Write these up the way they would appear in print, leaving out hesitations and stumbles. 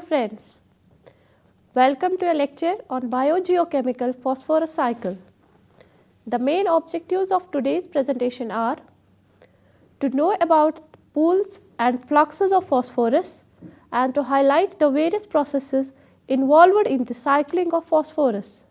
friends. Welcome to a lecture on biogeochemical phosphorus cycle. The main objectives of today's presentation are to know about pools and fluxes of phosphorus and to highlight the various processes involved in the cycling of phosphorus.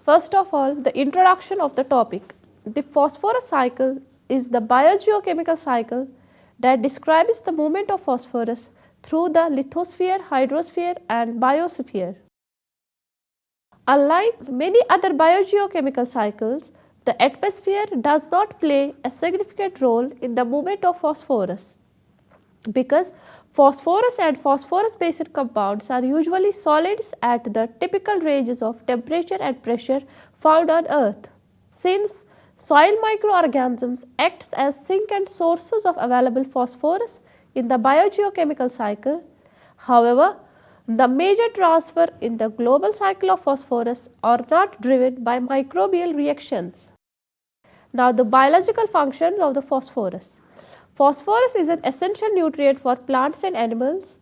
First of all, the introduction of the topic. The phosphorus cycle is the biogeochemical cycle that describes the movement of phosphorus through the lithosphere, hydrosphere and biosphere. Unlike many other biogeochemical cycles, the atmosphere does not play a significant role in the movement of phosphorus because phosphorus and phosphorus-based compounds are usually solids at the typical ranges of temperature and pressure found on Earth. Since soil microorganisms act as sink and sources of available phosphorus in the biogeochemical cycle, however, the major transfer in the global cycle of phosphorus are not driven by microbial reactions. Now, the biological functions of the phosphorus. Phosphorus is an essential nutrient for plants and animals.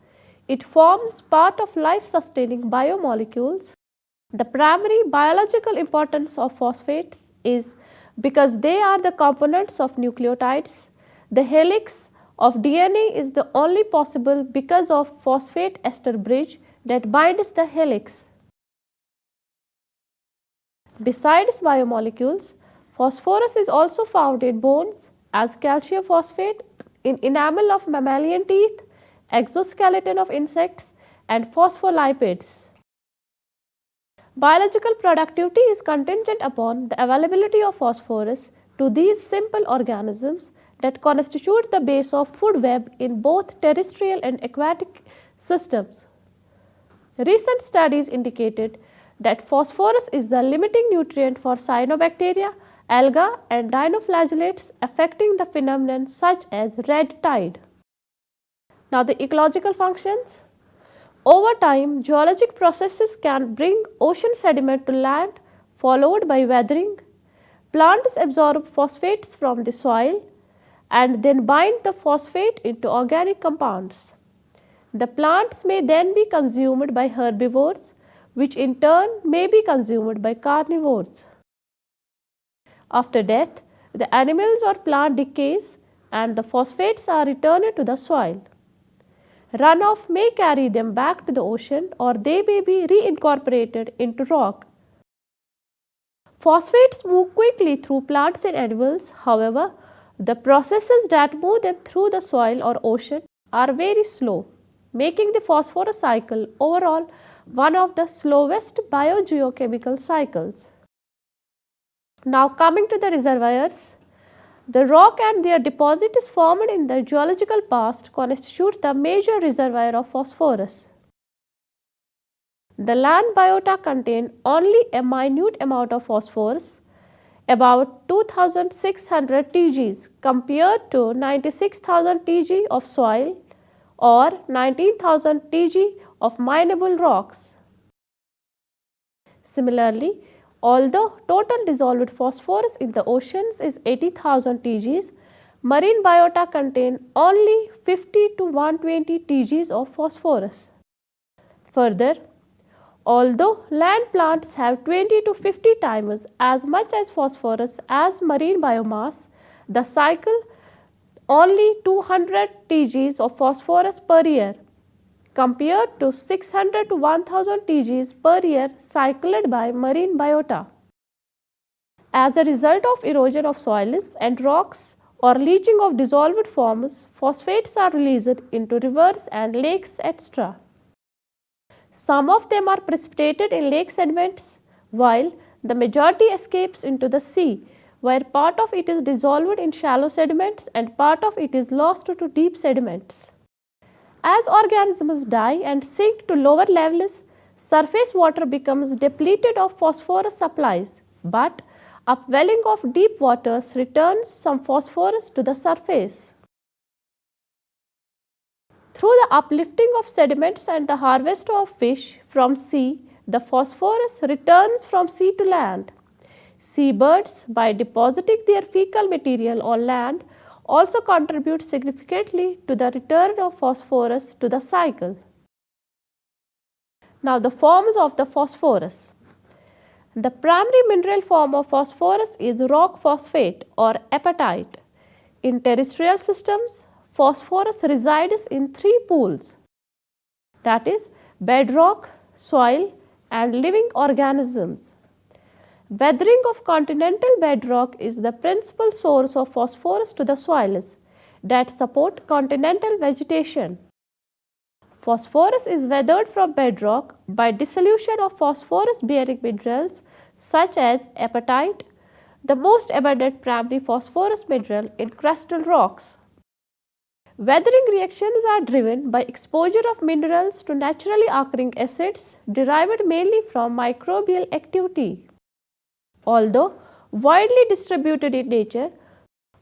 It forms part of life-sustaining biomolecules. The primary biological importance of phosphates is because they are the components of nucleotides. The helix of DNA is the only possible because of phosphate ester bridge that binds the helix. Besides biomolecules, phosphorus is also found in bones as calcium phosphate, in enamel of mammalian teeth, exoskeleton of insects and phospholipids. Biological productivity is contingent upon the availability of phosphorus to these simple organisms that constitute the base of food web in both terrestrial and aquatic systems. Recent studies indicated that phosphorus is the limiting nutrient for cyanobacteria, alga and dinoflagellates, affecting the phenomenon such as red tide. Now, the ecological functions. Over time, geologic processes can bring ocean sediment to land, followed by weathering. Plants absorb phosphates from the soil and then bind the phosphate into organic compounds. The plants may then be consumed by herbivores, which in turn may be consumed by carnivores. After death, the animals or plant decays and the phosphates are returned to the soil. Runoff may carry them back to the ocean or they may be reincorporated into rock. Phosphates move quickly through plants and animals. However, the processes that move them through the soil or ocean are very slow, making the phosphorus cycle overall one of the slowest biogeochemical cycles. Now, coming to the reservoirs, the rock and their deposits formed in the geological past constitute the major reservoir of phosphorus. The land biota contain only a minute amount of phosphorus, about 2600 Tgs compared to 96,000 Tg of soil or 19,000 Tg of mineable rocks. Similarly, although total dissolved phosphorus in the oceans is 80,000 Tgs, marine biota contain only 50 to 120 Tgs of phosphorus. Further, although land plants have 20 to 50 times as much as phosphorus as marine biomass, the cycle only 200 Tgs of phosphorus per year compared to 600 to 1000 Tgs per year cycled by marine biota. As a result of erosion of soils and rocks or leaching of dissolved forms, phosphates are released into rivers and lakes, etc. Some of them are precipitated in lake sediments, while the majority escapes into the sea, where part of it is dissolved in shallow sediments and part of it is lost to deep sediments. As organisms die and sink to lower levels, surface water becomes depleted of phosphorus supplies, but upwelling of deep waters returns some phosphorus to the surface. Through the uplifting of sediments and the harvest of fish from sea, the phosphorus returns from sea to land. Seabirds, by depositing their fecal material on land, also contribute significantly to the return of phosphorus to the cycle. Now the forms of the phosphorus. The primary mineral form of phosphorus is rock phosphate or apatite. In terrestrial systems, phosphorus resides in three pools, that is bedrock, soil and living organisms. Weathering of continental bedrock is the principal source of phosphorus to the soils that support continental vegetation. Phosphorus is weathered from bedrock by dissolution of phosphorus bearing minerals such as apatite, the most abundant primary phosphorus mineral in crustal rocks. Weathering reactions are driven by exposure of minerals to naturally occurring acids derived mainly from microbial activity. Although widely distributed in nature,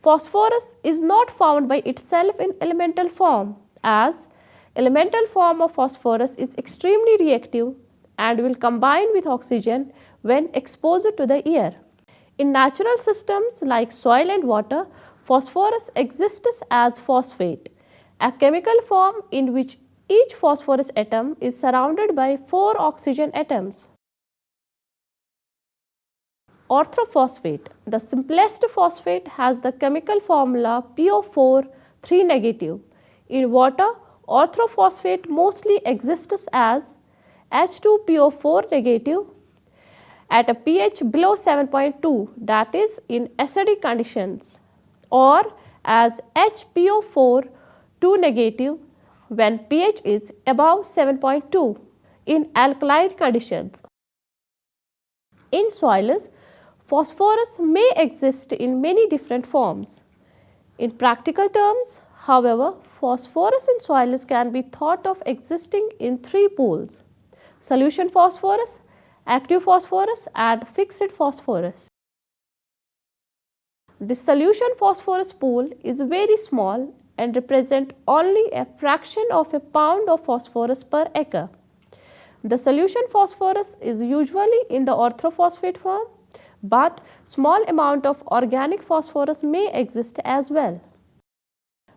phosphorus is not found by itself in elemental form, as elemental form of phosphorus is extremely reactive and will combine with oxygen when exposed to the air. In natural systems like soil and water, phosphorus exists as phosphate, a chemical form in which each phosphorus atom is surrounded by 4 oxygen atoms. Orthophosphate. The simplest phosphate has the chemical formula PO4 3 negative. In water, orthophosphate mostly exists as H2PO4 negative at a pH below 7.2, that is in acidic conditions, or as HPO4 2 negative when pH is above 7.2 in alkaline conditions. In soils, phosphorus may exist in many different forms. In practical terms, however, phosphorus in soils can be thought of existing in three pools: solution phosphorus, active phosphorus and fixed phosphorus. The solution phosphorus pool is very small and represent only a fraction of a pound of phosphorus per acre. The solution phosphorus is usually in the orthophosphate form, but small amount of organic phosphorus may exist as well.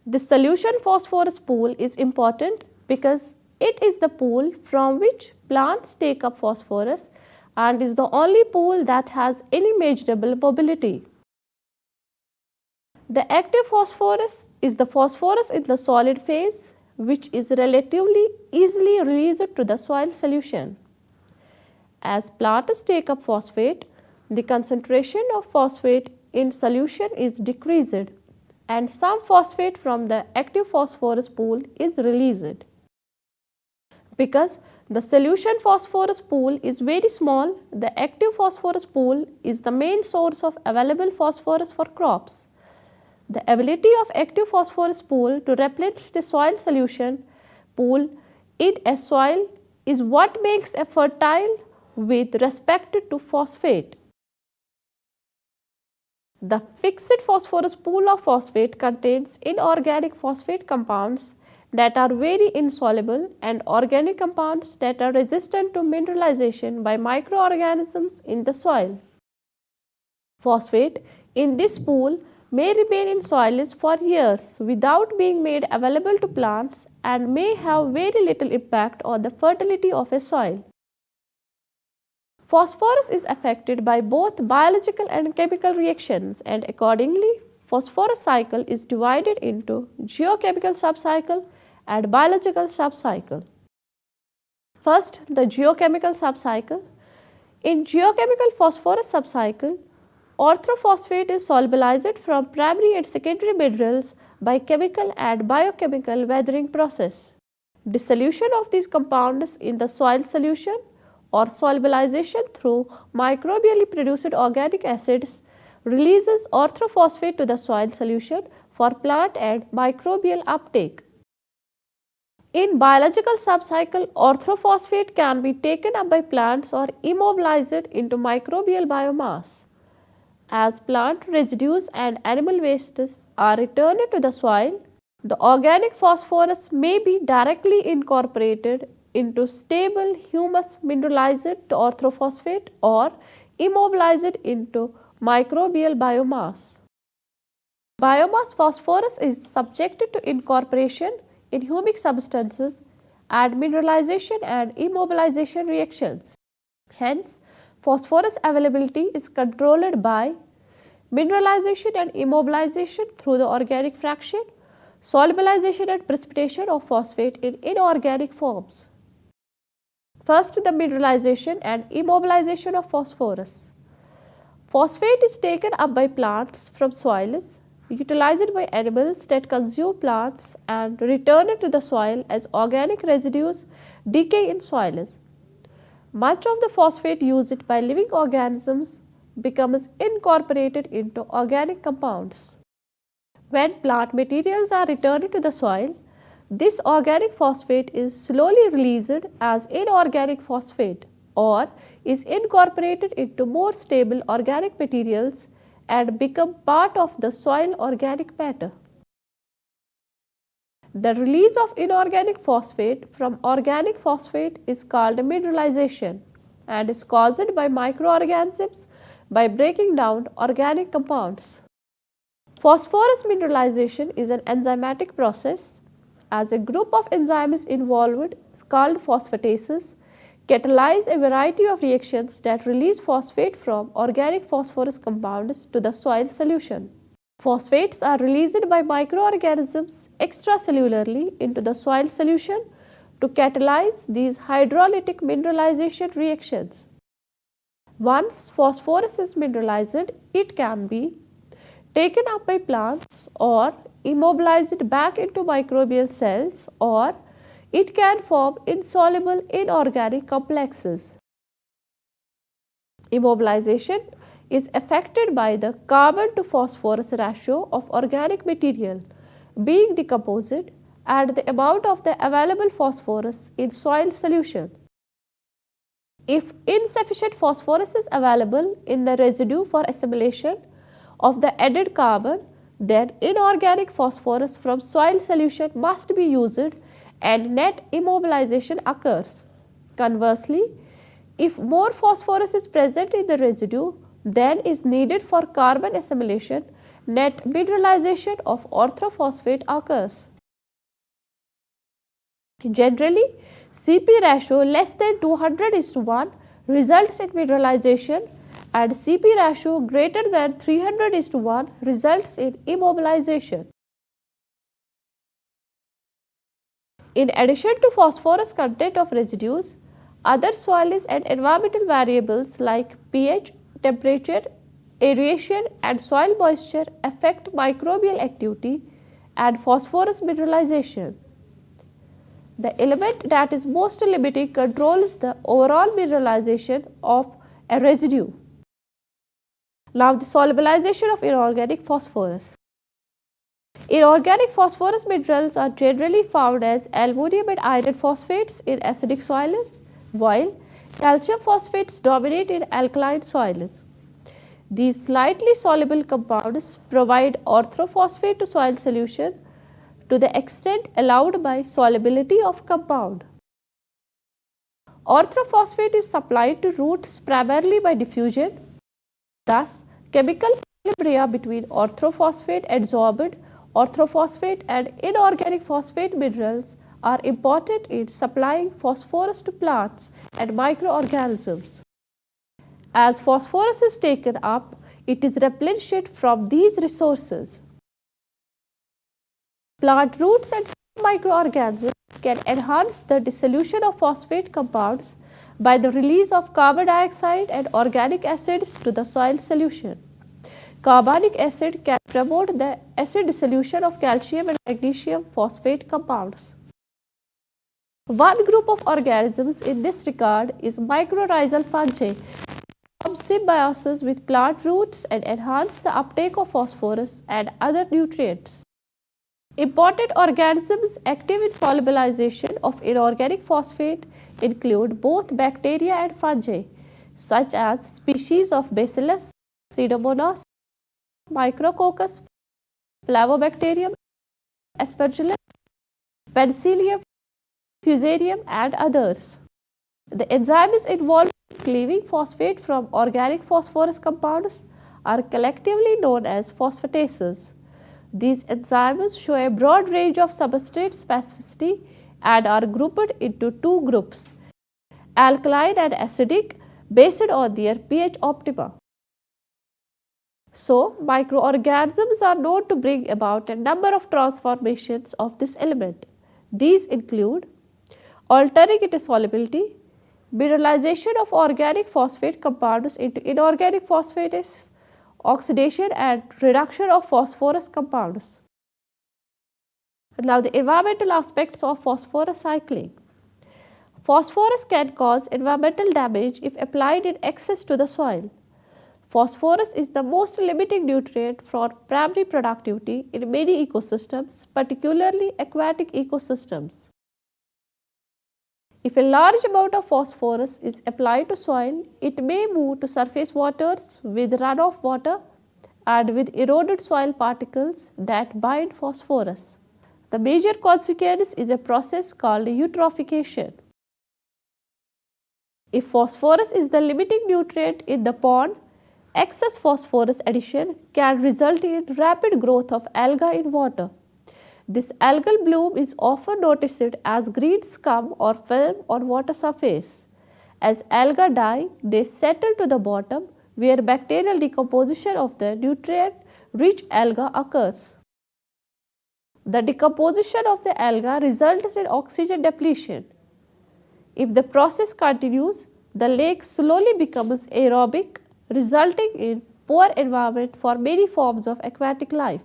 The solution phosphorus pool is important because it is the pool from which plants take up phosphorus and is the only pool that has any measurable mobility. The active phosphorus is the phosphorus in the solid phase, which is relatively easily released to the soil solution. As plants take up phosphate, the concentration of phosphate in solution is decreased and some phosphate from the active phosphorus pool is released. Because the solution phosphorus pool is very small, the active phosphorus pool is the main source of available phosphorus for crops. The ability of active phosphorus pool to replenish the soil solution pool in a soil is what makes it fertile with respect to phosphate. The fixed phosphorus pool of phosphate contains inorganic phosphate compounds that are very insoluble and organic compounds that are resistant to mineralization by microorganisms in the soil. Phosphate in this pool may remain in soils for years without being made available to plants and may have very little impact on the fertility of a soil. Phosphorus is affected by both biological and chemical reactions, and accordingly phosphorus cycle is divided into geochemical subcycle and biological subcycle. First, the geochemical subcycle. In geochemical phosphorus subcycle, orthophosphate is solubilized from primary and secondary minerals by chemical and biochemical weathering process. Dissolution of these compounds in the soil solution or solubilization through microbially produced organic acids releases orthophosphate to the soil solution for plant and microbial uptake. In biological subcycle, orthophosphate can be taken up by plants or immobilized into microbial biomass. As plant residues and animal wastes are returned to the soil, the organic phosphorus may be directly incorporated into stable humus mineralized to orthophosphate or immobilized into microbial biomass. Biomass phosphorus is subjected to incorporation in humic substances and mineralization and immobilization reactions. Hence, phosphorus availability is controlled by mineralization and immobilization through the organic fraction, solubilization and precipitation of phosphate in inorganic forms. First, the mineralization and immobilization of phosphorus. Phosphate is taken up by plants from soils, utilized by animals that consume plants and returned to the soil as organic residues decay in soils. Much of the phosphate used by living organisms becomes incorporated into organic compounds. When plant materials are returned to the soil, this organic phosphate is slowly released as inorganic phosphate or is incorporated into more stable organic materials and become part of the soil organic matter. The release of inorganic phosphate from organic phosphate is called mineralization and is caused by microorganisms by breaking down organic compounds. Phosphorus mineralization is an enzymatic process, as a group of enzymes involved called phosphatases catalyze a variety of reactions that release phosphate from organic phosphorus compounds to the soil solution. Phosphates are released by microorganisms extracellularly into the soil solution to catalyze these hydrolytic mineralization reactions. Once phosphorus is mineralized, it can be taken up by plants or immobilized back into microbial cells, or it can form insoluble inorganic complexes. Immobilization is affected by the carbon to phosphorus ratio of organic material being decomposed and the amount of the available phosphorus in soil solution. If insufficient phosphorus is available in the residue for assimilation of the added carbon, then inorganic phosphorus from soil solution must be used and net immobilization occurs. Conversely, if more phosphorus is present in the residue than is needed for carbon assimilation, net mineralization of orthophosphate occurs. Generally, Cp ratio less than 200:1 results in mineralization and Cp ratio greater than 300:1 results in immobilization. In addition to phosphorus content of residues, other soils and environmental variables like pH, temperature, aeration and soil moisture affect microbial activity and phosphorus mineralization. The element that is most limiting controls the overall mineralization of a residue. Now, the solubilization of inorganic phosphorus. Inorganic phosphorus minerals are generally found as aluminum and iron phosphates in acidic soils, while calcium phosphates dominate in alkaline soils. These slightly soluble compounds provide orthophosphate to soil solution to the extent allowed by solubility of compound. Orthophosphate is supplied to roots primarily by diffusion. Thus, chemical equilibria between orthophosphate adsorbed, orthophosphate and inorganic phosphate minerals are important in supplying phosphorus to plants and microorganisms. As phosphorus is taken up, it is replenished from these resources. Plant roots and microorganisms can enhance the dissolution of phosphate compounds by the release of carbon dioxide and organic acids to the soil solution. Carbonic acid can promote the acid dissolution of calcium and magnesium phosphate compounds. One group of organisms in this regard is mycorrhizal fungi, form symbiosis with plant roots and enhance the uptake of phosphorus and other nutrients. Important organisms active in solubilization of inorganic phosphate include both bacteria and fungi, such as species of Bacillus, Pseudomonas, Micrococcus, Flavobacterium, Aspergillus, Penicillium, Fusarium and others. The enzymes involved in cleaving phosphate from organic phosphorus compounds are collectively known as phosphatases. These enzymes show a broad range of substrate specificity and are grouped into two groups, alkaline and acidic, based on their pH optima. So, microorganisms are known to bring about a number of transformations of this element. These include altering its solubility, mineralization of organic phosphate compounds into inorganic phosphates, oxidation and reduction of phosphorus compounds. Now, the environmental aspects of phosphorus cycling. Phosphorus can cause environmental damage if applied in excess to the soil. Phosphorus is the most limiting nutrient for primary productivity in many ecosystems, particularly aquatic ecosystems. If a large amount of phosphorus is applied to soil, it may move to surface waters with runoff water and with eroded soil particles that bind phosphorus. The major consequence is a process called eutrophication. If phosphorus is the limiting nutrient in the pond, excess phosphorus addition can result in rapid growth of algae in water. This algal bloom is often noticed as green scum or film on water surface. As algae die, they settle to the bottom where bacterial decomposition of the nutrient-rich alga occurs. The decomposition of the alga results in oxygen depletion. If the process continues, the lake slowly becomes aerobic, resulting in poor environment for many forms of aquatic life.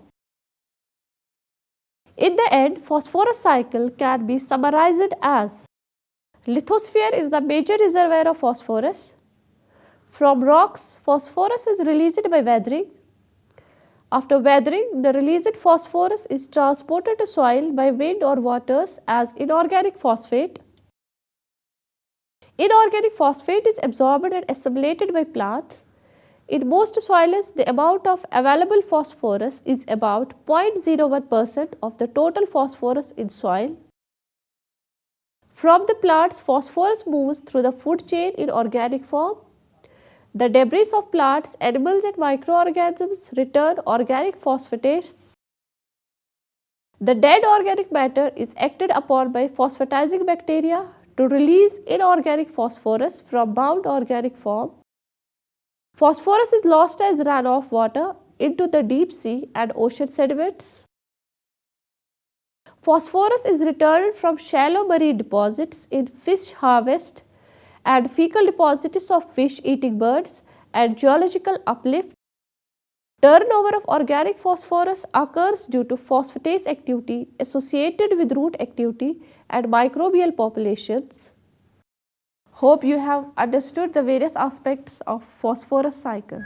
In the end, phosphorus cycle can be summarized as: lithosphere is the major reservoir of phosphorus. From rocks, phosphorus is released by weathering. After weathering, the released phosphorus is transported to soil by wind or waters as inorganic phosphate. Inorganic phosphate is absorbed and assimilated by plants. In most soils, the amount of available phosphorus is about 0.01% of the total phosphorus in soil. From the plants, phosphorus moves through the food chain in organic form. The debris of plants, animals and microorganisms return organic phosphates. The dead organic matter is acted upon by phosphatizing bacteria to release inorganic phosphorus from bound organic form. Phosphorus is lost as runoff water into the deep sea and ocean sediments. Phosphorus is returned from shallow marine deposits in fish harvest and fecal deposits of fish eating birds and geological uplift. Turnover of organic phosphorus occurs due to phosphatase activity associated with root activity and microbial populations. Hope you have understood the various aspects of phosphorus cycle.